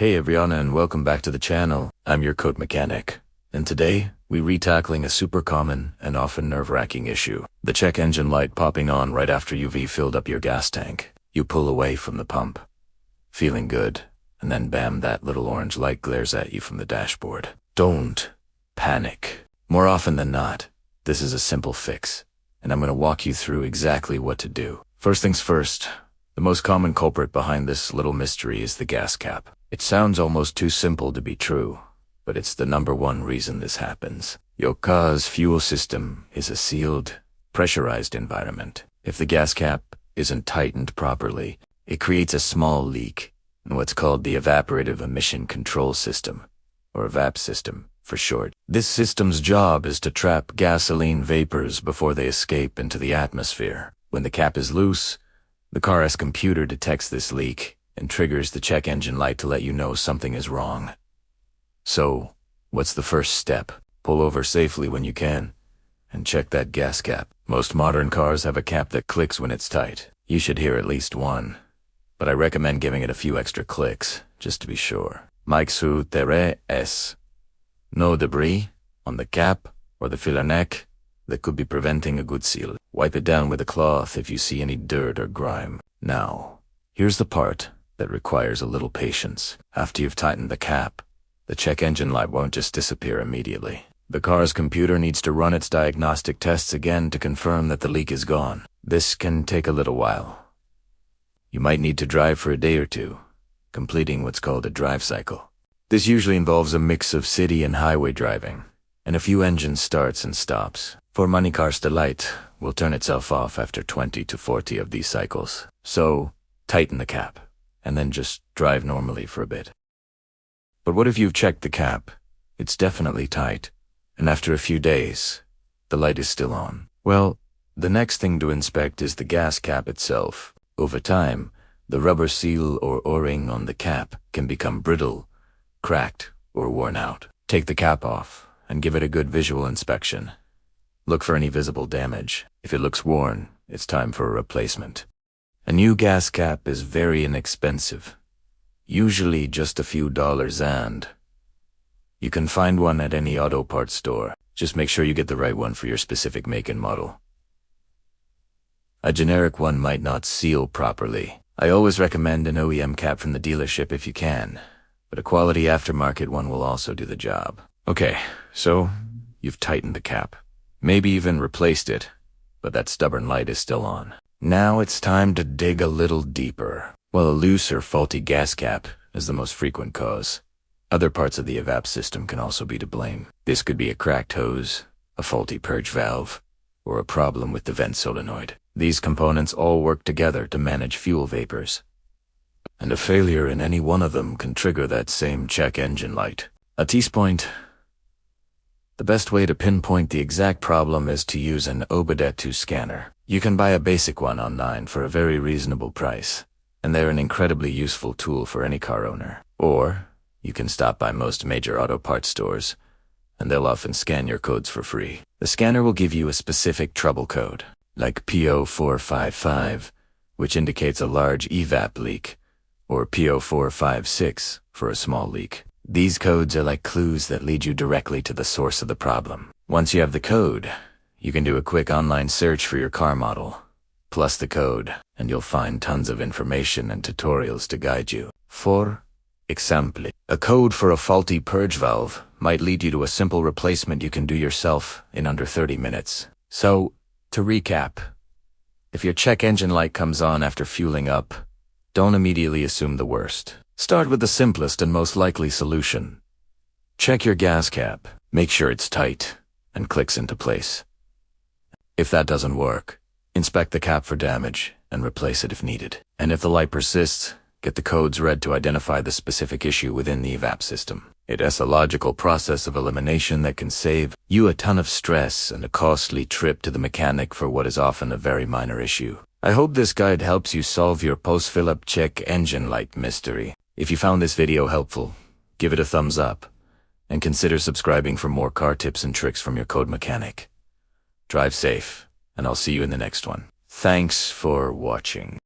Hey everyone and welcome back to the channel. I'm your CodeMechanic, and today we're re-tackling a super common and often nerve-wracking issue. The check engine light popping on right after you've filled up your gas tank. You pull away from the pump, feeling good, and then bam, that little orange light glares at you from the dashboard. Don't panic. More often than not, this is a simple fix, and I'm going to walk you through exactly what to do. First things first, the most common culprit behind this little mystery is the gas cap. It sounds almost too simple to be true, but it's the #1 reason this happens. Your car's fuel system is a sealed, pressurized environment. If the gas cap isn't tightened properly, it creates a small leak in what's called the evaporative emission control system, or EVAP system for short. This system's job is to trap gasoline vapors before they escape into the atmosphere. When the cap is loose, the car's computer detects this leak and triggers the check engine light to let you know something is wrong. So, what's the first step? Pull over safely when you can and check that gas cap. Most modern cars have a cap that clicks when it's tight. You should hear at least one, but I recommend giving it a few extra clicks just to be sure. Make sure there is no debris on the cap or the filler neck that could be preventing a good seal. Wipe it down with a cloth if you see any dirt or grime. Now, here's the part that requires a little patience. After you've tightened the cap, the check engine light won't just disappear immediately. The car's computer needs to run its diagnostic tests again to confirm that the leak is gone. This can take a little while. You might need to drive for a day or two, completing what's called a drive cycle. This usually involves a mix of city and highway driving, and a few engine starts and stops. For many cars, the light will turn itself off after 20 to 40 of these cycles. So, tighten the cap, and then just drive normally for a bit. But what if you've checked the cap? It's definitely tight, and after a few days, the light is still on. Well, the next thing to inspect is the gas cap itself. Over time, the rubber seal or O-ring on the cap can become brittle, cracked, or worn out. Take the cap off and give it a good visual inspection. Look for any visible damage. If it looks worn, it's time for a replacement. A new gas cap is very inexpensive, usually just a few dollars, and you can find one at any auto parts store. Just make sure you get the right one for your specific make and model. A generic one might not seal properly. I always recommend an OEM cap from the dealership if you can, but a quality aftermarket one will also do the job. Okay, so you've tightened the cap, maybe even replaced it, but that stubborn light is still on. Now it's time to dig a little deeper. Well, a loose or faulty gas cap is the most frequent cause. Other parts of the EVAP system can also be to blame. This could be a cracked hose, a faulty purge valve, or a problem with the vent solenoid. These components all work together to manage fuel vapors, and a failure in any one of them can trigger that same check engine light. At this point, the best way to pinpoint the exact problem is to use an Obadetu scanner. You can buy a basic one online for a very reasonable price, and they're an incredibly useful tool for any car owner. Or, you can stop by most major auto parts stores, and they'll often scan your codes for free. The scanner will give you a specific trouble code, like P0455, which indicates a large EVAP leak, or P0456 for a small leak. These codes are like clues that lead you directly to the source of the problem. Once you have the code, you can do a quick online search for your car model, plus the code, and you'll find tons of information and tutorials to guide you. For example, a code for a faulty purge valve might lead you to a simple replacement you can do yourself in under 30 minutes. So, to recap, if your check engine light comes on after fueling up, don't immediately assume the worst. Start with the simplest and most likely solution. Check your gas cap, make sure it's tight, and clicks into place. If that doesn't work, inspect the cap for damage and replace it if needed. And if the light persists, get the codes read to identify the specific issue within the EVAP system. It is a logical process of elimination that can save you a ton of stress and a costly trip to the mechanic for what is often a very minor issue. I hope this guide helps you solve your post-fill-up check engine light mystery. If you found this video helpful, give it a thumbs up, and consider subscribing for more car tips and tricks from your CodeMechanic. Drive safe, and I'll see you in the next one. Thanks for watching.